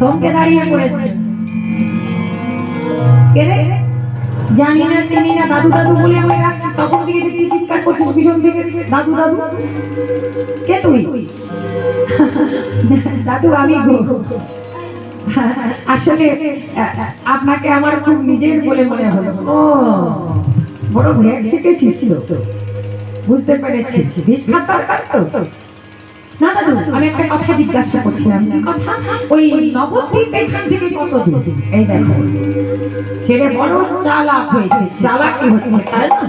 থমকে দাঁড়িয়ে পড়েছে। কে রে? জানি না, চিনি না, দাদু দাদু বলে আমি ডাকছি, তখন থেকে দেখছি চিৎকার করছিস পিছন থেকে, দাদু দাদু। কে তুই? দাদু আমি গো। আসলে আপনাকে আমার খুব নিজের বলে মনে হলো। ও বড় ভেগ শিখেছিস তো, বুঝতে পেরেছি। ভিক্ষা দরকার তো? না দাদু, আমি একটা কথা জিজ্ঞাসা করছিলাম। কি কথা? ওই নবদ্বীপ এখান থেকে কত দূর? এই দেখো, ছেলে বড় চালাক হয়েছে, চালাকি হচ্ছে, তাই না?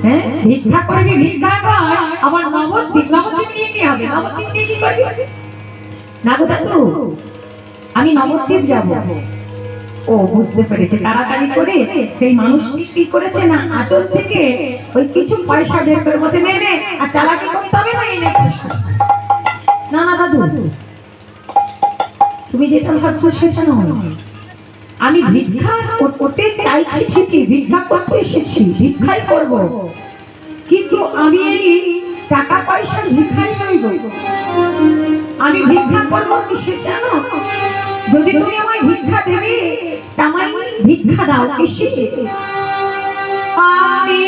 হ্যাঁ, ভিক্ষা করবি, ভিক্ষা কর, আবার নবদ্বীপ, নবদ্বীপ নিয়ে কি হবে? নবদ্বীপ নিয়ে কি করবি? না গো দাদু, আমি নবদ্বীপ যাব। ও বুঝতে পেরেছে। তাড়াতাড়ি করে সেই মানুষটি কি করেছে না, আচল থেকে ওই কিছু পয়সা বের করে বলছে, নে নে, আর চালাকি করতে হবে না, এই নে পয়সা। না না দাদু, তুমি যেটা ভাবছো সেটা নয়। আমি ভিক্ষা করতে চাইছি ঠিকই, ভিক্ষা করতে এসেছি, ভিক্ষাই করব, কিন্তু আমি এই টাকা পয়সা ভিক্ষাই নইব। আমি ভিক্ষা করবো কিসে জানো? যদি তুমি আমায় ভিক্ষা দেবে, আমায় ভিক্ষা দাও কিসে? আমি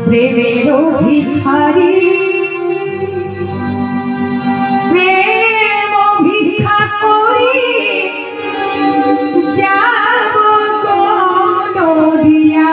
প্রেমের ভিখারি, প্রেম ভিক্ষা করি যাব নদিয়া।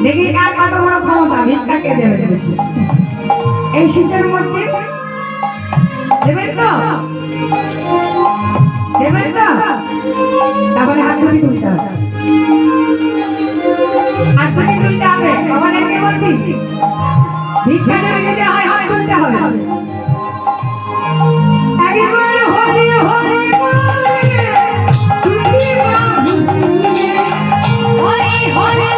দেখি কার কত বড় ক্ষমতা, ভিক্ষাকে দেবে। এই শীতের মধ্যে দেবেন তো? দেবেন তো? তারপরে হাত ধরে তুলতে হবে, হাত ধরে তুলতে হবে। বাবাদেরকে বলছি, ভিক্ষা দেবে যদি হয় হাত তুলতে হবে। একবার হরি হরি বলে তুমি বাবু, হরি হরি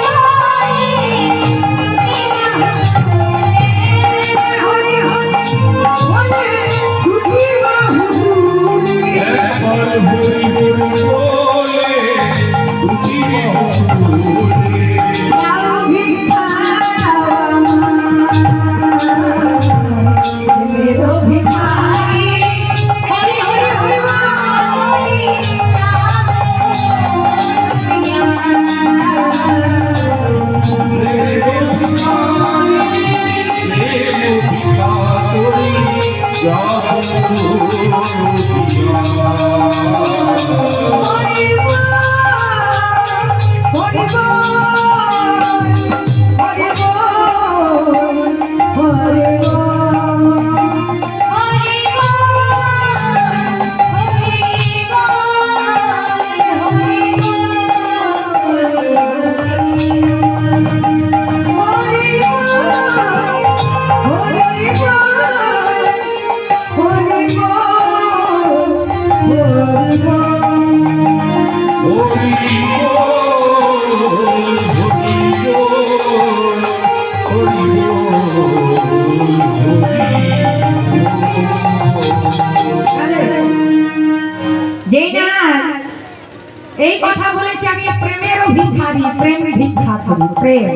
এই কথা বলেছি আমি, প্রেমের ভিখারি, প্রেম ভিক্ষা করি, প্রেম,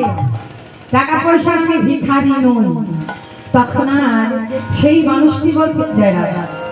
টাকা পয়সা আমি ভিখারি নই। তখন আর সেই মানুষটি বলছে,